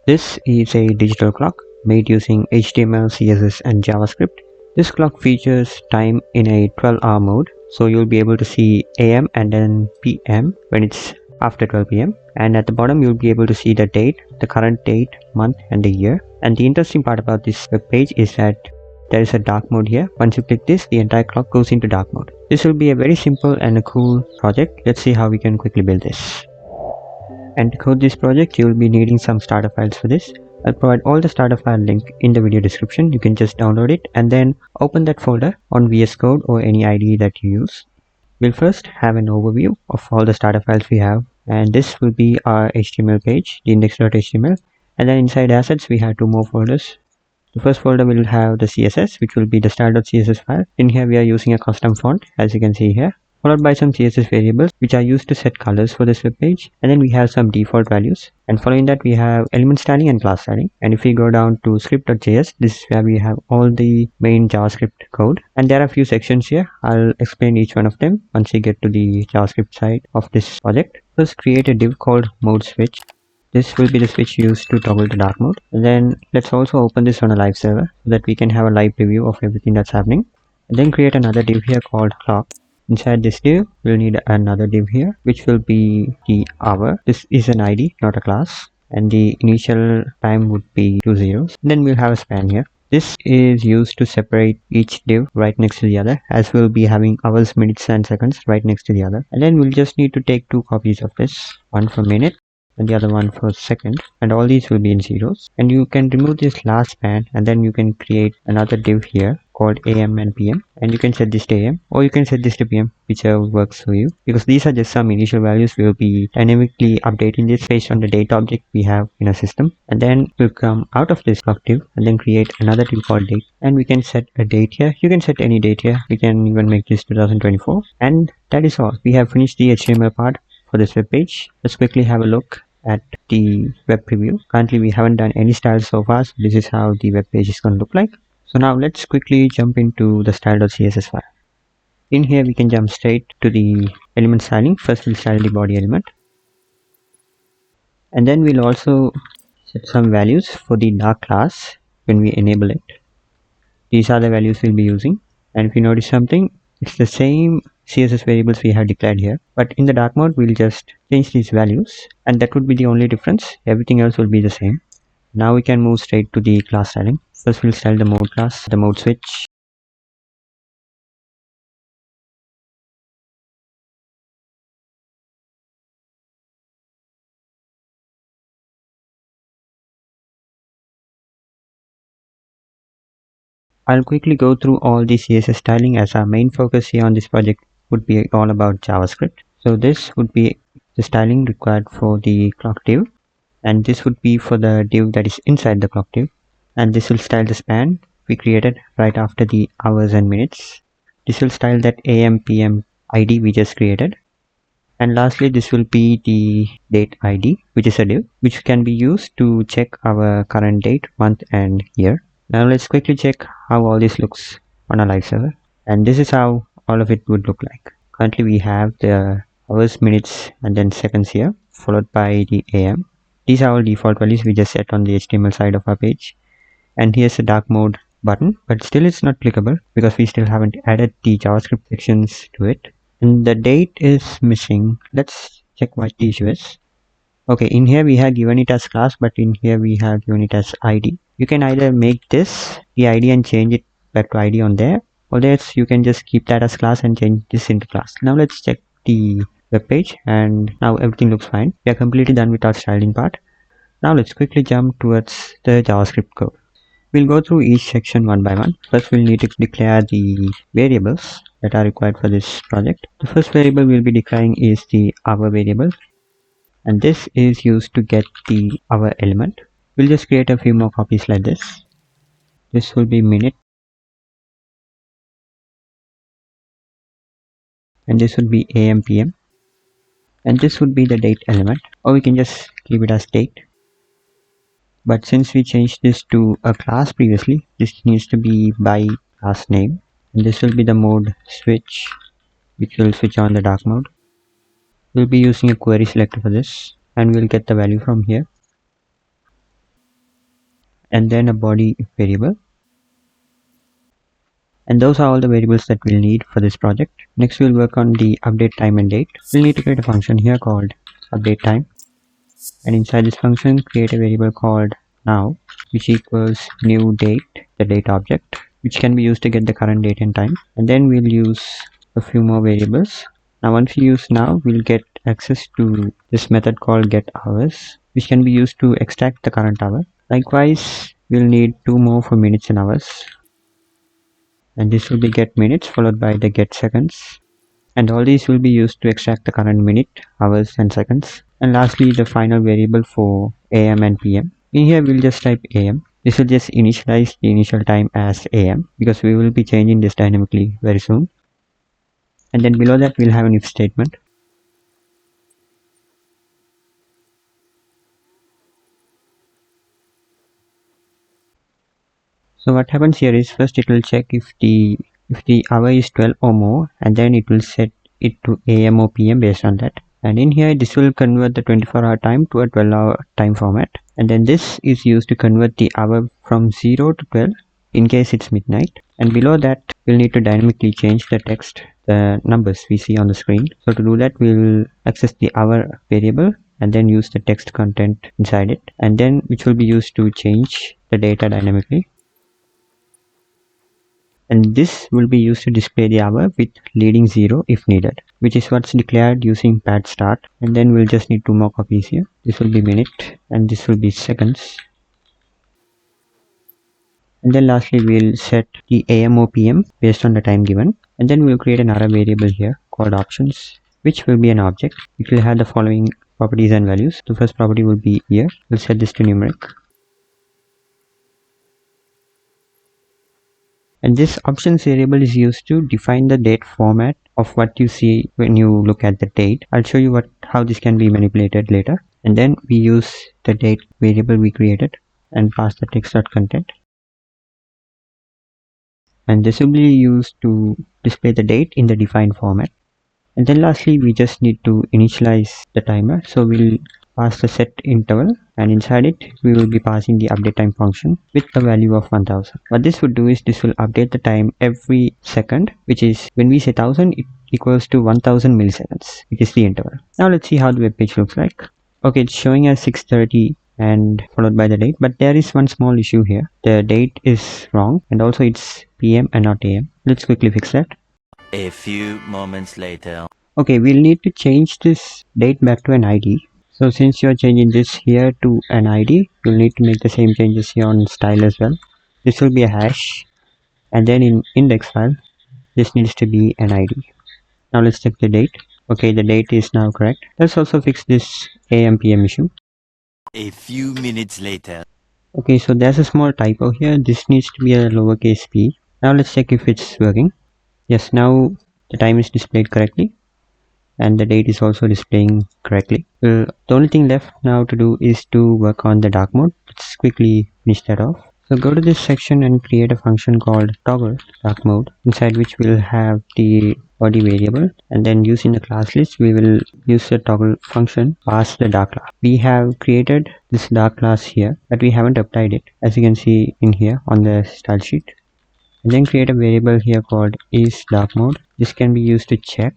This is a digital clock made using HTML, CSS and JavaScript. This clock features time in a 12-hour mode, so you'll be able to see AM and then PM when it's after 12 PM, and at the bottom you'll be able to see the date, the current date, month and the year. And the interesting part about this web page is that there is a dark mode here. Once you click this, the entire clock goes into dark mode. This will be a very simple and a cool project. Let's see how we can quickly build this. And to code this project, you will be needing some starter files for this. I'll provide all the starter file link in the video description. You can just download it and then open that folder on VS Code or any IDE that you use. We'll first have an overview of all the starter files we have, and this will be our HTML page, the index.html, and then inside assets we have two more folders. The first folder will have the CSS, which will be the style.css file. In here we are using a custom font, as you can see here, followed by some CSS variables which are used to set colors for this web page, and then we have some default values, and following that we have element styling and class styling. And if we go down to script.js, this is where we have all the main JavaScript code, and there are a few sections here. I'll explain each one of them once we get to the JavaScript side of this project. First, create a div called mode switch. This will be the switch used to toggle to dark mode. And then let's also open this on a live server so that we can have a live preview of everything that's happening. And then create another div here called clock. Inside this div, we'll need another div here, which will be the hour. This is an ID, not a class. And the initial time would be 2 zeros. And then we'll have a span here. This is used to separate each div right next to the other, as we'll be having hours, minutes and seconds right next to the other. And then we'll just need to take two copies of this, one for minute and the other one for second, and all these will be in zeros. And you can remove this last span, and then you can create another div here called AM and PM, and you can set this to AM or you can set this to PM, whichever works for you, because these are just some initial values. We will be dynamically updating this based on the date object we have in our system. And then we'll come out of this clock div and then create another div called date, and we can set a date here. You can set any date here. We can even make this 2024, and that is all. We have finished the HTML part for this web page. Let's quickly have a look at the web preview. Currently we haven't done any styles so far, so this is how the web page is going to look like. So now let's quickly jump into the style.css file. In here we can jump straight to the element styling. First we'll style the body element, and then we'll also set some values for the dark class when we enable it. These are the values we'll be using, and if you notice something, it's the same CSS variables we have declared here, but in the dark mode we'll just change these values, and that would be the only difference. Everything else will be the same. Now we can move straight to the class styling. First we'll style the mode class, the mode switch. I'll quickly go through all the CSS styling, as our main focus here on this project would be all about JavaScript. So this would be the styling required for the clock div, and this would be for the div that is inside the clock div, and this will style the span we created right after the hours and minutes. This will style that AM PM ID we just created, and lastly this will be the date ID, which is a div which can be used to check our current date, month and year. Now let's quickly check how all this looks on a live server, and this is how all of it would look like. Currently we have the hours, minutes and then seconds here, followed by the AM. These are all default values we just set on the HTML side of our page. And here's the dark mode button, but still it's not clickable because we still haven't added the JavaScript sections to it. And the date is missing. Let's check what the issue is. Okay, in here we have given it as class, but in here we have given it as ID. You can either make this the ID and change it back to ID on there, or else you can just keep that as class and change this into class. Now let's check the web page, and now everything looks fine. We are completely done with our styling part. Now let's quickly jump towards the JavaScript code. We'll go through each section one by one. First we'll need to declare the variables that are required for this project. The first variable we'll be declaring is the hour variable, and this is used to get the hour element. We'll just create a few more copies like this. This will be minute, and this would be AM PM, and this would be the date element, or we can just keep it as date. But since we changed this to a class previously, this needs to be by class name, and this will be the mode switch, which will switch on the dark mode. We'll be using a query selector for this, and we'll get the value from here. and then a body variable. And those are all the variables that we'll need for this project. Next we'll work on the update time and date. We'll need to create a function here called update time, and inside this function create a variable called now, which equals new date, the date object, which can be used to get the current date and time. And then we'll use a few more variables. Now once we use now, we'll get access to this method called get hours, which can be used to extract the current hour. Likewise, we'll need two more for minutes and hours, and this will be get minutes followed by the get seconds, and all these will be used to extract the current minute, hours and seconds. And lastly, the final variable for AM and PM. In here we'll just type AM. This will just initialize the initial time as AM because we will be changing this dynamically very soon. And then below that we'll have an if statement. So what happens here is first it will check if the hour is 12 or more, and then it will set it to AM or PM based on that. And in here this will convert the 24-hour time to a 12-hour time format, and then this is used to convert the hour from 0 to 12 in case it's midnight. And below that we'll need to dynamically change the text, the numbers we see on the screen. So to do that we'll access the hour variable and then use the text content inside it, and then which will be used to change the data dynamically. And this will be used to display the hour with leading 0 if needed, which is what's declared using pad start. And then we'll just need two more copies here. This will be minute and this will be seconds. And then lastly we'll set the AM or PM based on the time given, and then we'll create another variable here called options, which will be an object. It will have the following properties and values. The first property will be year. We'll set this to numeric. And this options variable is used to define the date format of what you see when you look at the date. I'll show you how this can be manipulated later. And then we use the date variable we created and pass the text.content. And this will be used to display the date in the defined format. And then lastly, we just need to initialize the timer. So we'll pass the set interval, and inside it we will be passing the update time function with the value of 1000. What this would do is this will update the time every second, which is when we say 1000 it equals to 1000 milliseconds. It is the interval. Now let's see how the web page looks like. Okay, it's showing as 6:30 and followed by the date, but there is one small issue here. The date is wrong, and also it's PM and not AM. Let's quickly fix that. A few moments later. Okay, we'll need to change this date back to an ID. So since you're changing this here to an ID, you'll need to make the same changes here on style as well. This will be a hash, and then in index file this needs to be an ID. Now let's check the date. Okay, the date is now correct. Let's also fix this AM PM issue. A few minutes later. Okay, so there's a small typo here. This needs to be a lowercase p. Now let's check if it's working. Yes, now the time is displayed correctly and the date is also displaying correctly. The only thing left now to do is to work on the dark mode. Let's quickly finish that off. So go to this section and create a function called toggle dark mode, inside which we'll have the body variable, and then using the class list we will use the toggle function pass the dark class. We have created this dark class here, but we haven't applied it, as you can see in here on the style sheet. And then create a variable here called is dark mode. This can be used to check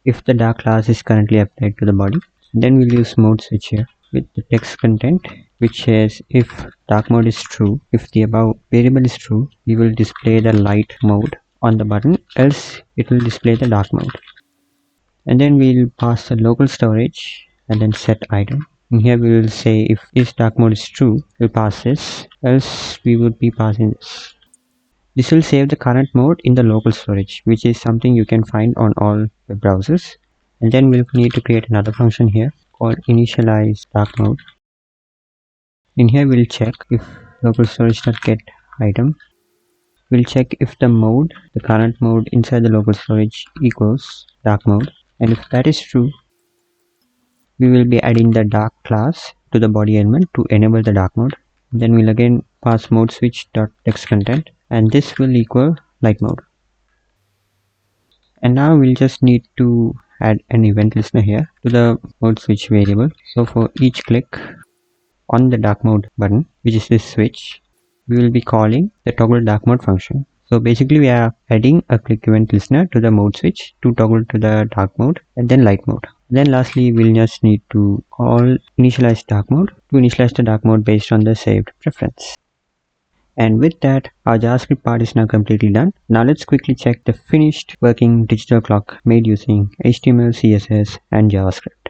if the dark class is currently applied to the body. Then we'll use mode switch here with the text content, which says if dark mode is true, if the above variable is true, we will display the light mode on the button, else it will display the dark mode. And then we'll pass the local storage and then set item. And here we will say if this dark mode is true, we'll pass this, else we would be passing this. This will save the current mode in the local storage, which is something you can find on all web browsers. And then we'll need to create another function here called initialize dark mode. In here we'll check if local storage.get item. We'll check if the mode, the current mode inside the local storage equals dark mode, and if that is true, we will be adding the dark class to the body element to enable the dark mode. Then we'll again pass mode switch.text content, and this will equal light mode. And now we'll just need to add an event listener here to the mode switch variable. So for each click on the dark mode button, which is this switch, we will be calling the toggle dark mode function. So basically we are adding a click event listener to the mode switch to toggle to the dark mode and then light mode. Then lastly, we'll just need to call initialize dark mode to initialize the dark mode based on the saved preference. And with that, our JavaScript part is now completely done. Now let's quickly check the finished working digital clock made using HTML, CSS and JavaScript.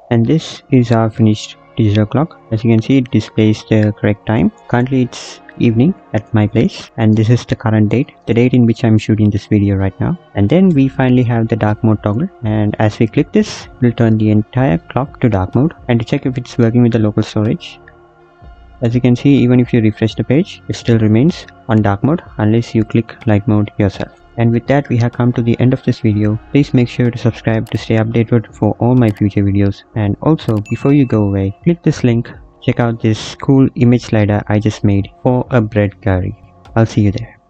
And this is our finished digital clock. As you can see, it displays the correct time. Currently it's evening at my place, and this is the current date, the date in which I'm shooting this video right now. And then we finally have the dark mode toggle, and as we click this, we'll turn the entire clock to dark mode. And to check if it's working with the local storage, as you can see, even if you refresh the page, it still remains on dark mode unless you click light mode yourself. And with that, we have come to the end of this video. Please make sure to subscribe to stay updated for all my future videos. And also, before you go away, click this link. Check out this cool image slider I just made for a bread curry. I'll see you there.